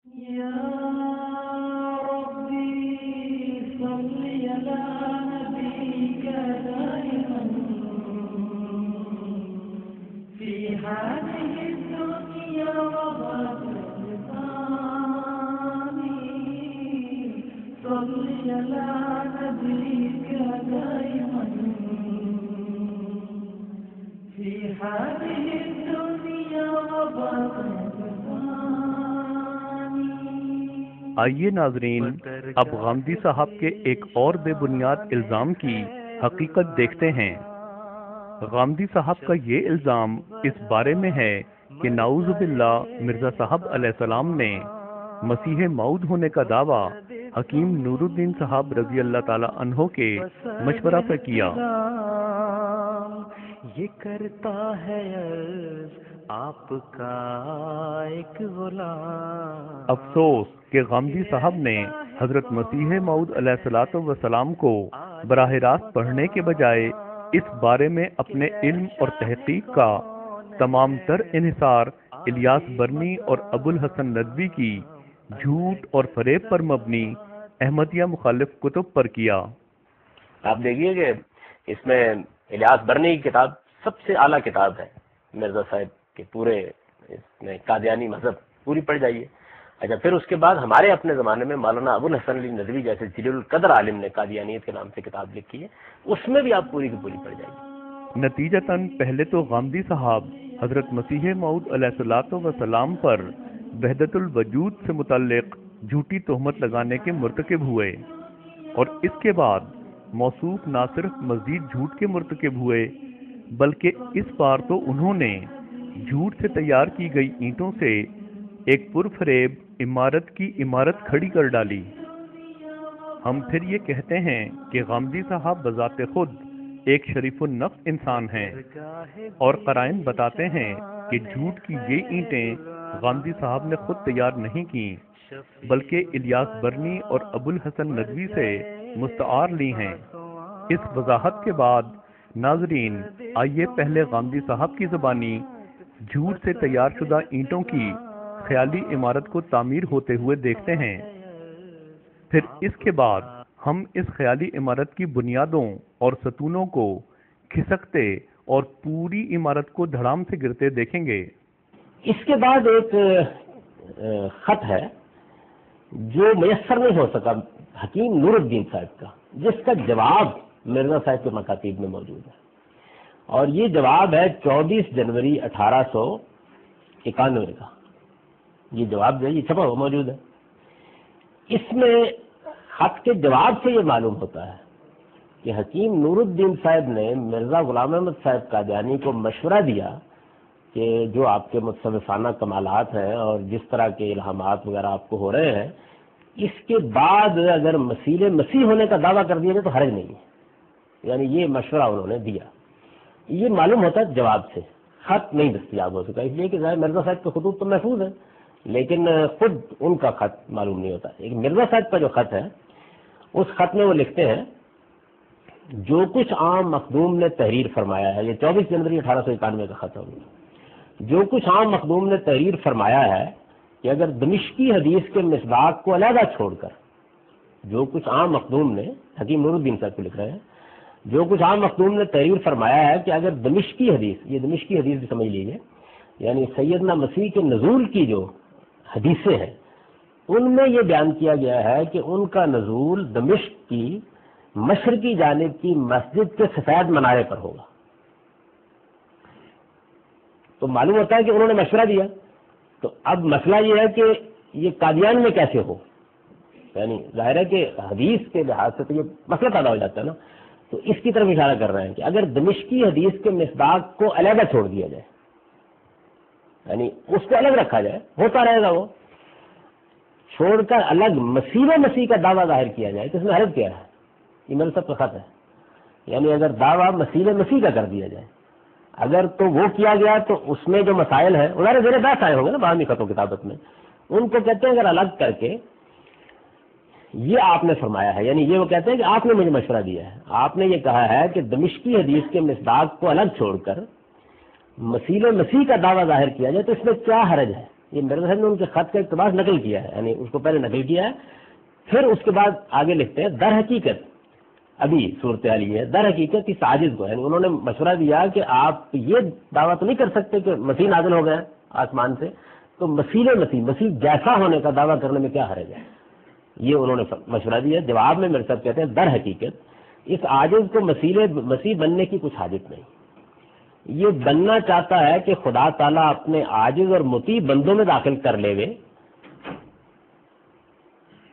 يا ربي صل على نبيك دائما في هذه الدنيا وبعد صل على نبيك دائما في هذه الدنيا وبعد آئیے ناظرین، اب غامدی صاحب کے ایک اور بے بنیاد الزام کی حقیقت دیکھتے ہیں۔ غامدی صاحب کا یہ الزام اس بارے میں ہے کہ نعوذ باللہ مرزا صاحب علیہ السلام نے مسیح موعود ہونے کا دعویٰ حکیم نور الدین صاحب رضی اللہ تعالی عنہ کے مشورہ پر کیا۔ یہ کرتا ہے عرض آپ کا ایک غلام۔ افسوس کہ غامدی صاحب نے حضرت مسیح موعود علیہ الصلوۃ والسلام کو براہ راست پڑھنے کے بجائے اس بارے میں اپنے علم اور تحقیق کا تمام تر انحصار الیاس برنی اور ابو الحسن ندوی کی جھوٹ اور فریب پر مبنی احمدیہ مخالف کتب پر کیا۔ آپ دیکھیے کہ اس میں الیاس برنی کی کتاب سب سے اعلیٰ کتاب ہے مرزا صاحب کے پورے اس میں قادیانی مذہب پوری پڑھ جائیے۔ اچھا، پھر اس کے بعد ہمارے اپنے زمانے میں مولانا ابو الحسن علی ندوی جیسے جلیل القدر عالم نے قادیانیت کے نام سے کتاب لکھی ہے، اس میں بھی آپ پوری کی پوری پڑھ جائیے۔ نتیجتاً پہلے تو غامدی صاحب حضرت مسیح موعود علیہ الصلوۃ والسلام پر وحدت الوجود سے متعلق جھوٹی تہمت لگانے کے مرتکب ہوئے، اور اس کے بعد موصوف نہ صرف مزید جھوٹ کے مرتکب ہوئے بلکہ اس بار تو انہوں نے جھوٹ سے تیار کی گئی اینٹوں سے ایک پرفریب عمارت کی عمارت کھڑی کر ڈالی۔ ہم پھر یہ کہتے ہیں کہ غامدی صاحب بذات خود ایک شریف النفس انسان ہیں، اور قرائن بتاتے ہیں کہ جھوٹ کی یہ اینٹیں غامدی صاحب نے خود تیار نہیں کی بلکہ الیاس برنی اور ابو الحسن ندوی سے مستعار لی ہیں۔ اس وضاحت کے بعد ناظرین، آئیے پہلے غامدی صاحب کی زبانی جھوٹ سے تیار شدہ اینٹوں کی خیالی عمارت کو تعمیر ہوتے ہوئے دیکھتے ہیں، پھر اس کے بعد ہم اس خیالی عمارت کی بنیادوں اور ستونوں کو کھسکتے اور پوری عمارت کو دھڑام سے گرتے دیکھیں گے۔ اس کے بعد ایک خط ہے جو میسر نہیں ہو سکا حکیم نور الدین صاحب کا، جس کا جواب مرزا صاحب کے مکاتیب میں موجود ہے، اور یہ جواب ہے 24 جنوری 1891 کا۔ یہ جواب جو ہے یہ چھپا ہوا موجود ہے۔ اس میں خط کے جواب سے یہ معلوم ہوتا ہے کہ حکیم نور الدین صاحب نے مرزا غلام احمد صاحب قادیانی کو مشورہ دیا کہ جو آپ کے متصوفانہ کمالات ہیں اور جس طرح کے الہامات وغیرہ آپ کو ہو رہے ہیں، اس کے بعد اگر مسیح مسیح ہونے کا دعویٰ کر دیا جائے تو حرج نہیں ہے۔ یعنی یہ مشورہ انہوں نے دیا۔ یہ معلوم ہوتا ہے جواب سے، خط نہیں دستیاب ہو سکا، اس لیے کہ ظاہر مرزا صاحب کے خطوط تو محفوظ ہیں لیکن خود ان کا خط معلوم نہیں ہوتا۔ ایک مرزا صاحب کا جو خط ہے، اس خط میں وہ لکھتے ہیں جو کچھ عام مخدوم نے تحریر فرمایا ہے، یہ 24 جنوری 1891 کا خط ہوگا۔ جو کچھ عام مخدوم نے تحریر فرمایا ہے کہ اگر دمشقی حدیث کے مصداق کو علیحدہ چھوڑ کر، جو کچھ عام مخدوم نے، حکیم نور الدین صاحب کو لکھ رہے ہیں، جو کچھ عام مخدوم نے تحریر فرمایا ہے کہ اگر دمشقی حدیث، یہ دمشقی حدیث بھی سمجھ لیجیے، یعنی سیدنا مسیح کے نزول کی جو حدیثیں ہیں، ان میں یہ بیان کیا گیا ہے کہ ان کا نزول دمشق کی مشرقی جانب کی مسجد کے سفید منارے پر ہوگا۔ تو معلوم ہوتا ہے کہ انہوں نے مشورہ دیا۔ تو اب مسئلہ یہ ہے کہ یہ قادیان میں کیسے ہو، یعنی ظاہر ہے کہ حدیث کے لحاظ سے تو یہ مسئلہ پیدا ہو جاتا ہے نا۔ تو اس کی طرف اشارہ کر رہے ہیں کہ اگر دمشقی حدیث کے مصداق کو علیحدہ چھوڑ دیا جائے، یعنی اس کو الگ رکھا جائے، ہوتا رہے گا، وہ چھوڑ کر الگ مسیح کا دعویٰ ظاہر کیا جائے تو اس میں حرج کیا ہے؟ یہ میرے سب کا خط ہے۔ یعنی اگر دعویٰ مسیح کا کر دیا جائے، اگر تو وہ کیا گیا تو اس میں جو مسائل ہیں ظاہر زیر بحث آئے ہوں گے نا باہمی خطوں کتابت میں، ان کو کہتے ہیں اگر الگ کر کے یہ آپ نے فرمایا ہے، یعنی یہ وہ کہتے ہیں کہ آپ نے مجھے مشورہ دیا ہے، آپ نے یہ کہا ہے کہ دمشقی حدیث کے مصداق کو الگ چھوڑ کر مسیح کا دعویٰ ظاہر کیا جائے تو اس میں کیا حرج ہے؟ یہ مرزا صاحب نے ان کے خط کا اقتباس نقل کیا ہے، یعنی اس کو پہلے نقل کیا ہے، پھر اس کے بعد آگے لکھتے ہیں در حقیقت ابھی صورتحال یہ ہے، در حقیقت اس عاجز کو، یعنی انہوں نے مشورہ دیا کہ آپ یہ دعویٰ تو نہیں کر سکتے کہ مسیح نازل ہو گئے آسمان سے، تو مسیح جیسا ہونے کا دعویٰ کرنے میں کیا حرج ہے، یہ انہوں نے مشورہ دیا۔ جواب میں میرے صاحب کہتے ہیں در حقیقت اس عاجز کو مسیح بننے کی کچھ حاجت نہیں، یہ بننا چاہتا ہے کہ خدا تعالیٰ اپنے عاجز اور مطیع بندوں میں داخل کر لے گے،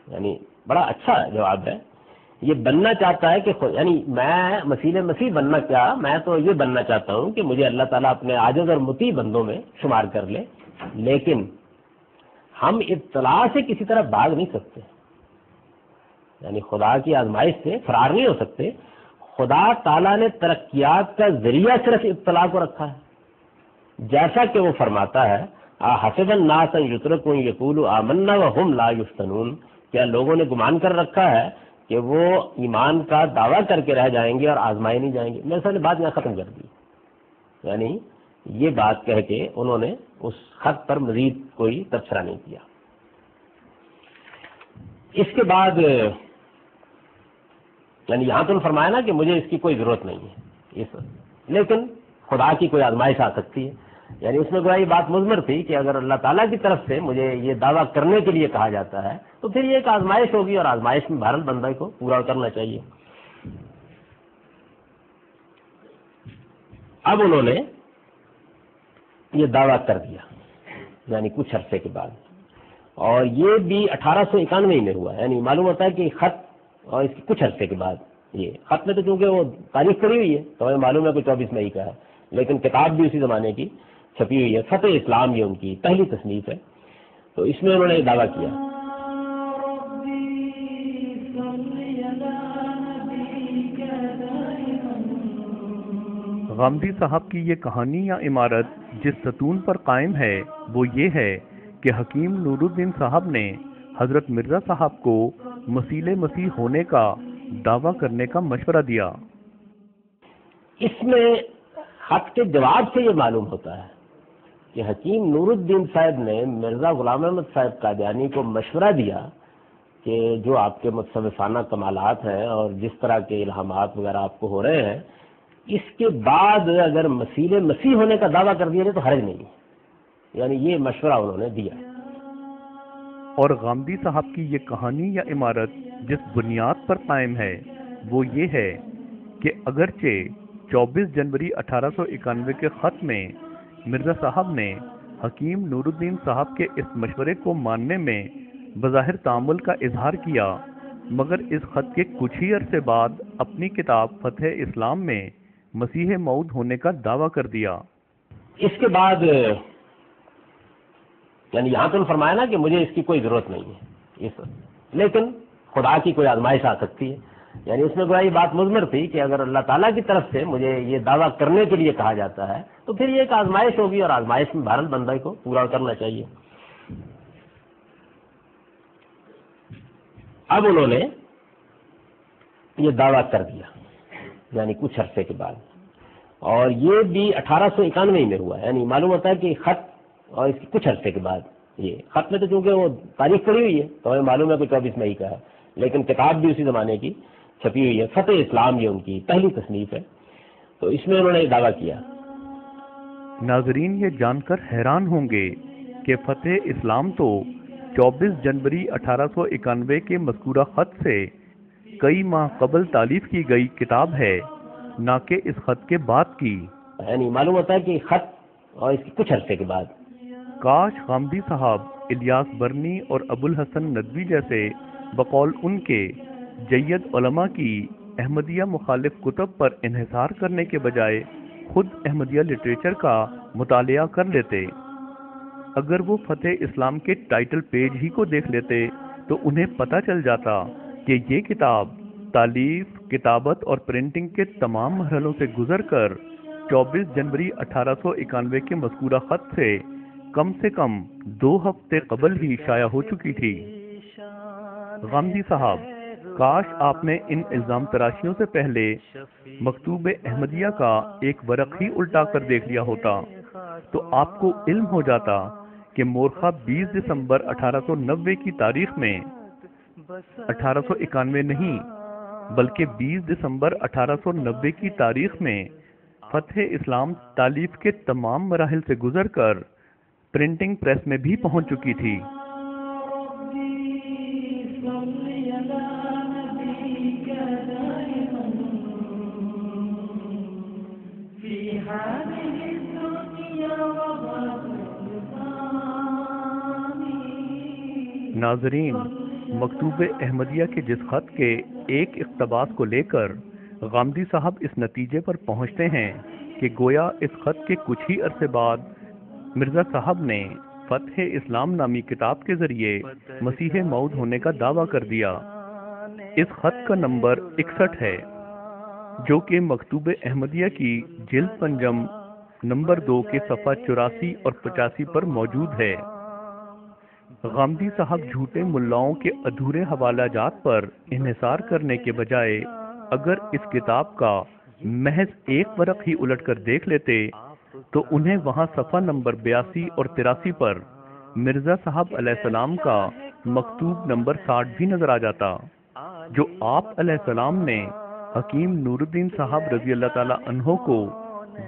یعنی بڑا اچھا جواب ہے۔ یہ بننا چاہتا ہے کہ یعنی میں مسیح بننا کیا، میں تو یہ بننا چاہتا ہوں کہ مجھے اللہ تعالیٰ اپنے عاجز اور مطیع بندوں میں شمار کر لے، لیکن ہم اطلاع سے کسی طرح بھاگ نہیں سکتے، یعنی خدا کی آزمائش سے فرار نہیں ہو سکتے۔ خدا تعالیٰ نے ترقیات کا ذریعہ صرف اطلاع کو رکھا ہے، جیسا کہ وہ فرماتا ہے حسب الناس ان یترکوا یقولوا آمنا وهم لا یفتنون، کیا لوگوں نے گمان کر رکھا ہے کہ وہ ایمان کا دعویٰ کر کے رہ جائیں گے اور آزمائے نہیں جائیں گے۔ میں نے بات یہاں ختم کر دی، یعنی یہ بات کہہ کے انہوں نے اس خط پر مزید کوئی تبصرہ نہیں کیا۔ اس کے بعد یعنی یہاں تو فرمایا نا کہ مجھے اس کی کوئی ضرورت نہیں ہے، لیکن خدا کی کوئی آزمائش آ سکتی ہے، یعنی اس میں گویا یہ بات مضمر تھی کہ اگر اللہ تعالیٰ کی طرف سے مجھے یہ دعویٰ کرنے کے لیے کہا جاتا ہے تو پھر یہ ایک آزمائش ہوگی، اور آزمائش میں بہرحال بندہ کو پورا کرنا چاہیے۔ اب انہوں نے یہ دعویٰ کر دیا، یعنی کچھ عرصے کے بعد، اور یہ بھی 1891 میں ہوا، یعنی معلوم ہوتا ہے کہ خط اور اس کے کچھ عرصے کے بعد، یہ خط میں تو چونکہ وہ تاریخ پڑی ہوئی ہے تو ہمیں معلوم ہے کہ 24 مئی کا ہے، لیکن کتاب بھی اسی زمانے کی چھپی ہوئی ہے، فتح اسلام یہ ان کی پہلی تصنیف ہے، تو اس میں انہوں نے دعویٰ کیا۔ غامدی صاحب کی یہ کہانی یا عمارت جس ستون پر قائم ہے وہ یہ ہے کہ حکیم نور الدین صاحب نے حضرت مرزا صاحب کو مسیح ہونے کا دعویٰ کرنے کا مشورہ دیا۔ اس میں خط کے جواب سے یہ معلوم ہوتا ہے کہ حکیم نور الدین صاحب نے مرزا غلام احمد صاحب قادیانی کو مشورہ دیا کہ جو آپ کے متصوفانہ کمالات ہیں اور جس طرح کے الہامات وغیرہ آپ کو ہو رہے ہیں، اس کے بعد اگر مسیح ہونے کا دعویٰ کر دیا جائے تو حرج نہیں ہے، یعنی یہ مشورہ انہوں نے دیا۔ اور غامدی صاحب کی یہ کہانی یا عمارت جس بنیاد پر قائم ہے وہ یہ ہے کہ اگرچہ 24 جنوری 1891 کے خط میں مرزا صاحب نے حکیم نور الدین صاحب کے اس مشورے کو ماننے میں بظاہر تعامل کا اظہار کیا، مگر اس خط کے کچھ ہی عرصے بعد اپنی کتاب فتح اسلام میں مسیح موعود ہونے کا دعویٰ کر دیا۔ اس کے بعد یعنی یہاں تو فرمایا نا کہ مجھے اس کی کوئی ضرورت نہیں ہے، لیکن خدا کی کوئی آزمائش آ سکتی ہے، یعنی اس میں گویا یہ بات مضمر تھی کہ اگر اللہ تعالیٰ کی طرف سے مجھے یہ دعویٰ کرنے کے لیے کہا جاتا ہے تو پھر یہ ایک آزمائش ہوگی، اور آزمائش میں بہرحال بندہ کو پورا کرنا چاہیے۔ اب انہوں نے یہ دعویٰ کر دیا، یعنی کچھ عرصے کے بعد، اور یہ بھی 1891 میں ہوا، یعنی معلوم ہوتا ہے کہ خط اور اس کے کچھ عرصے کے بعد، یہ خط میں تو چونکہ وہ تاریخ پڑی ہوئی ہے تو ہمیں معلوم ہے کہ 24 مئی کا ہے، لیکن کتاب بھی اسی زمانے کی چھپی ہوئی ہے، فتح اسلام یہ ان کی پہلی تصنیف ہے، تو اس میں انہوں نے یہ دعویٰ کیا۔ ناظرین یہ جان کر حیران ہوں گے کہ فتح اسلام تو 24 جنوری 1891 کے مذکورہ خط سے کئی ماہ قبل تالیف کی گئی کتاب ہے، نہ کہ اس خط کے بعد کی، یعنی معلوم ہوتا ہے کہ خط اور اس کے کچھ عرصے کے بعد۔ کاش غامدی صاحب الیاس برنی اور ابو الحسن ندوی جیسے بقول ان کے جید علماء کی احمدیہ مخالف کتب پر انحصار کرنے کے بجائے خود احمدیہ لٹریچر کا مطالعہ کر لیتے۔ اگر وہ فتح اسلام کے ٹائٹل پیج ہی کو دیکھ لیتے تو انہیں پتہ چل جاتا کہ یہ کتاب تالیف، کتابت اور پرنٹنگ کے تمام مرحلوں سے گزر کر 24 جنوری 1891 کے مذکورہ خط سے کم 2 ہفتے قبل ہی شائع ہو چکی تھی۔ غامدی صاحب، کاش آپ نے ان الزام تراشیوں سے پہلے مکتوب احمدیہ کا ایک ورق ہی الٹا کر دیکھ لیا ہوتا، تو آپ کو علم ہو جاتا کہ مورخہ 20 دسمبر 1890 کی تاریخ میں 1891 نہیں بلکہ 20 دسمبر 1890 کی تاریخ میں فتح اسلام تالیف کے تمام مراحل سے گزر کر پرنٹنگ پریس میں بھی پہنچ چکی تھی۔ ناظرین، مکتوب احمدیہ کے جس خط کے ایک اقتباس کو لے کر غامدی صاحب اس نتیجے پر پہنچتے ہیں کہ گویا اس خط کے کچھ ہی عرصے بعد مرزا صاحب نے فتح اسلام نامی کتاب کے ذریعے مسیح موعود ہونے کا دعویٰ کر دیا۔ اس خط کا نمبر 61 ہے، جو کہ مکتوب احمدیہ کی جلد پنجم نمبر 2 کے صفحہ 84 اور 85 پر موجود ہے۔ غامدی صاحب جھوٹے ملاؤں کے ادھورے حوالہ جات پر انحصار کرنے کے بجائے اگر اس کتاب کا محض ایک ورق ہی الٹ کر دیکھ لیتے تو انہیں وہاں صفحہ نمبر 82 اور 83 پر مرزا صاحب علیہ السلام کا مکتوب نمبر 60 بھی نظر آ جاتا، جو آپ علیہ السلام نے حکیم نور الدین صاحب رضی اللہ تعالی عنہ کو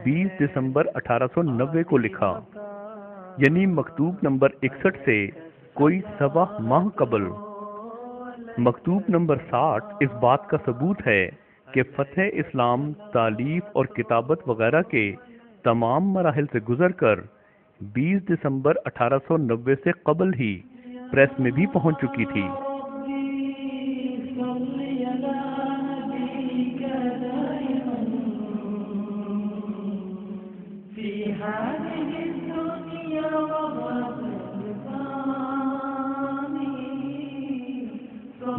20 دسمبر 1890 کو لکھا، یعنی مکتوب نمبر 61 سے کوئی سوا ماہ قبل۔ مکتوب نمبر 60 اس بات کا ثبوت ہے کہ فتح اسلام تالیف اور کتابت وغیرہ کے تمام مراحل سے گزر کر 20 دسمبر 1890 سے قبل ہی پریس میں بھی پہنچ چکی تھی۔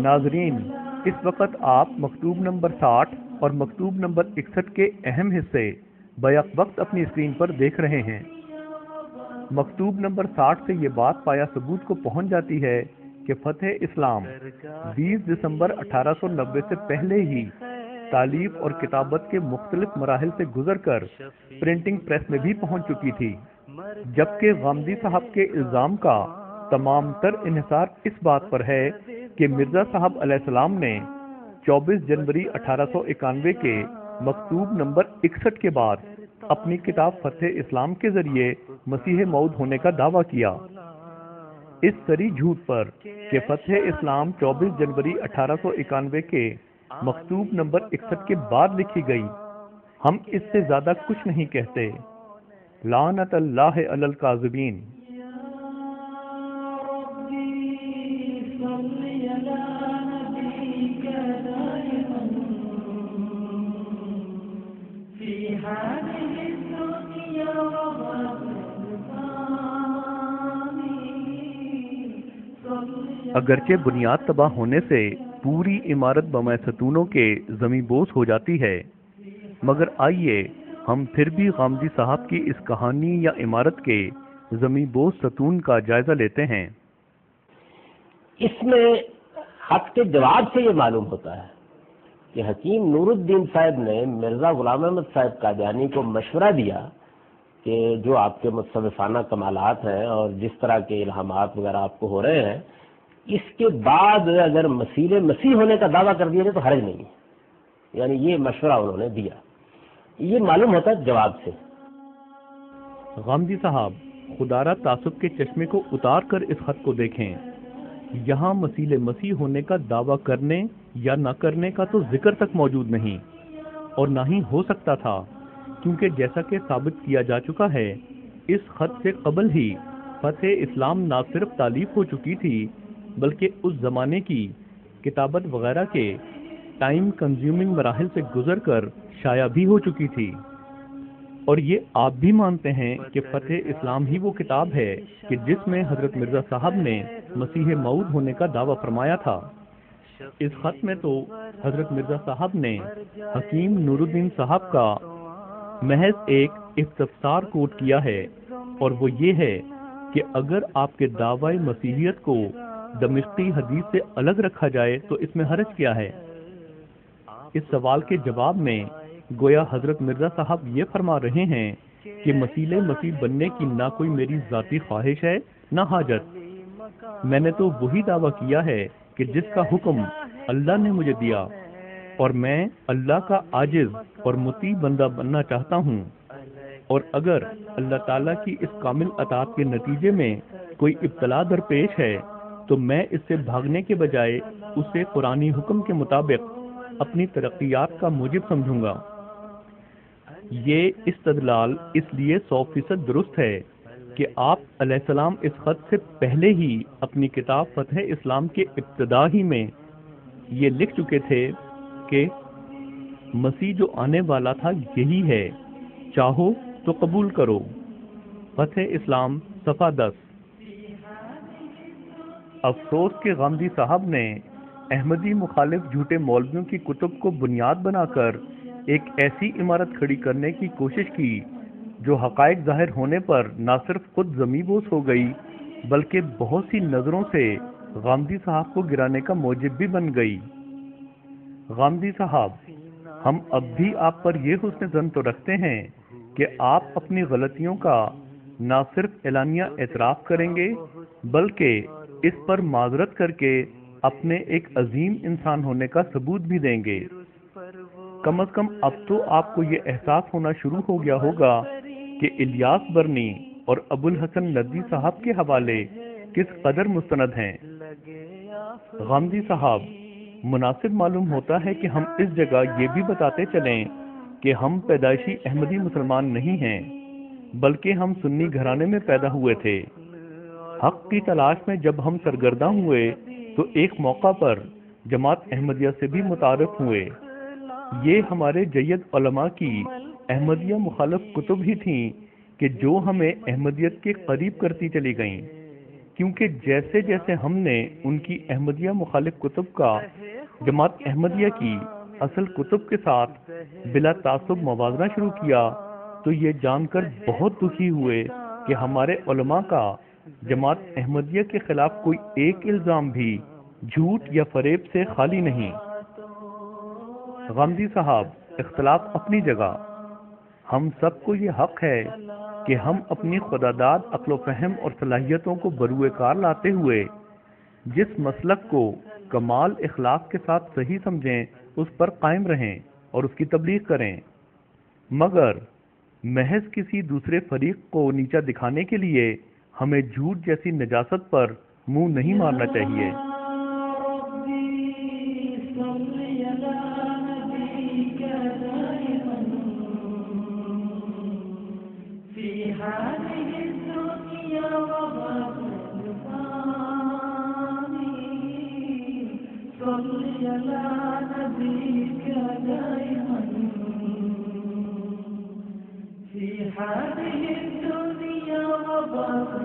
ناظرین، اس وقت آپ مکتوب نمبر 60 اور مکتوب نمبر 61 کے اہم حصے بیک وقت اپنی اسکرین پر دیکھ رہے ہیں۔ مکتوب نمبر 60 سے یہ بات پایا ثبوت کو پہنچ جاتی ہے کہ فتح اسلام 20 دسمبر 1890 سے پہلے ہی تالیف اور کتابت کے مختلف مراحل سے گزر کر پرنٹنگ پریس میں بھی پہنچ چکی تھی، جبکہ غامدی صاحب کے الزام کا تمام تر انحصار اس بات پر ہے کہ مرزا صاحب علیہ السلام نے 24 جنوری 1891 کے مکتوب نمبر 61 کے بعد اپنی کتاب فتح اسلام کے ذریعے مسیح موعود ہونے کا دعویٰ کیا۔ اس سری جھوٹ پر کہ فتح اسلام 24 جنوری 1891 کے مکتوب نمبر 61 کے بعد لکھی گئی، ہم اس سے زیادہ کچھ نہیں کہتے۔ لعنت اللہ علی الکاذبین۔ اگرچہ بنیاد تباہ ہونے سے پوری عمارت بمائے ستونوں کے زمیں بوس ہو جاتی ہے، مگر آئیے ہم پھر بھی غامدی صاحب کی اس کہانی یا عمارت کے زمیں بوس ستون کا جائزہ لیتے ہیں۔ اس میں خط کے جواب سے یہ معلوم ہوتا ہے کہ حکیم نور الدین صاحب نے مرزا غلام احمد صاحب قادیانی کو مشورہ دیا کہ جو آپ کے متصوفانہ کمالات ہیں اور جس طرح کے الہامات وغیرہ آپ کو ہو رہے ہیں، اس کے بعد اگر مسیح ہونے کا دعویٰ کر دیا جائے تو حرج نہیں ہے، یعنی یہ مشورہ انہوں نے دیا۔ یہ معلوم ہوتا ہے جواب سے۔ غامدی صاحب خدارہ تعصب کے چشمے کو اتار کر اس خط کو دیکھیں، یہاں مسیح ہونے کا دعویٰ کرنے یا نہ کرنے کا تو ذکر تک موجود نہیں، اور نہ ہی ہو سکتا تھا، کیونکہ جیسا کہ ثابت کیا جا چکا ہے اس خط سے قبل ہی فتح اسلام نہ صرف تالیف ہو چکی تھی بلکہ اس زمانے کی کتابت وغیرہ کے ٹائم کنزیومنگ مراحل سے گزر کر شائع بھی ہو چکی تھی، اور یہ آپ بھی مانتے ہیں کہ فتح اسلام ہی وہ کتاب ہے کہ جس میں حضرت مرزا صاحب نے مسیح موعود ہونے کا دعویٰ فرمایا تھا۔ اس خط میں تو حضرت مرزا صاحب نے حکیم نور الدین صاحب کا محض ایک استفسار کوٹ کیا ہے، اور وہ یہ ہے کہ اگر آپ کے دعوی مسیحیت کو دمشقی حدیث سے الگ رکھا جائے تو اس میں حرج کیا ہے؟ اس سوال کے جواب میں گویا حضرت مرزا صاحب یہ فرما رہے ہیں کہ مسیح بننے کی نہ کوئی میری ذاتی خواہش ہے نہ حاجت۔ میں نے تو وہی دعویٰ کیا ہے کہ جس کا حکم اللہ نے مجھے دیا، اور میں اللہ کا عاجز اور مطیع بندہ بننا چاہتا ہوں، اور اگر اللہ تعالیٰ کی اس کامل اطاعت کے نتیجے میں کوئی ابتلا درپیش ہے تو میں اس سے بھاگنے کے بجائے اسے قرآنی حکم کے مطابق اپنی ترقیات کا موجب سمجھوں گا۔ یہ استدلال اس لیے 100% درست ہے کہ آپ علیہ السلام اس خط سے پہلے ہی اپنی کتاب فتح اسلام کے ابتدا ہی میں یہ لکھ چکے تھے کہ مسیح جو آنے والا تھا یہی ہے، چاہو تو قبول کرو۔ فتح اسلام صفحہ 10۔ افسوس کہ غامدی صاحب نے احمدی مخالف جھوٹے مولویوں کی کتب کو بنیاد بنا کر ایک ایسی عمارت کھڑی کرنے کی کوشش کی جو حقائق ظاہر ہونے پر نہ صرف خود زمینبوس ہو گئی بلکہ بہت سی نظروں سے غامدی صاحب کو گرانے کا موجب بھی بن گئی۔ غامدی صاحب، ہم اب بھی آپ پر یہ حسن ظن تو رکھتے ہیں کہ آپ اپنی غلطیوں کا نہ صرف اعلانیہ اعتراف کریں گے بلکہ اس پر معذرت کر کے اپنے ایک عظیم انسان ہونے کا ثبوت بھی دیں گے۔ کم از کم اب تو آپ کو یہ احساس ہونا شروع ہو گیا ہوگا کہ الیاس برنی اور ابو الحسن ندوی صاحب کے حوالے کس قدر مستند ہیں۔ غامدی صاحب، مناسب معلوم ہوتا ہے کہ ہم اس جگہ یہ بھی بتاتے چلیں کہ ہم پیدائشی احمدی مسلمان نہیں ہیں بلکہ ہم سنی گھرانے میں پیدا ہوئے تھے۔ حق کی تلاش میں جب ہم سرگرداں ہوئے تو ایک موقع پر جماعت احمدیہ سے بھی متعارف ہوئے۔ یہ ہمارے جید علماء کی احمدیہ مخالف کتب ہی تھیں کہ جو ہمیں احمدیت کے قریب کرتی چلی گئیں، کیونکہ جیسے جیسے ہم نے ان کی احمدیہ مخالف کتب کا جماعت احمدیہ کی اصل کتب کے ساتھ بلا تعصب موازنہ شروع کیا تو یہ جان کر بہت دکھی ہوئے کہ ہمارے علماء کا جماعت احمدیہ کے خلاف کوئی ایک الزام بھی جھوٹ یا فریب سے خالی نہیں۔ غامدی صاحب، اختلاف اپنی جگہ، ہم سب کو یہ حق ہے کہ ہم اپنی خداداد عقل و فہم اور صلاحیتوں کو بروئے کار لاتے ہوئے جس مسلک کو کمال اخلاق کے ساتھ صحیح سمجھیں اس پر قائم رہیں اور اس کی تبلیغ کریں، مگر محض کسی دوسرے فریق کو نیچا دکھانے کے لیے ہمیں جھوٹ جیسی نجاست پر منہ نہیں مارنا چاہیے۔ هذه الدنيا وبرزخها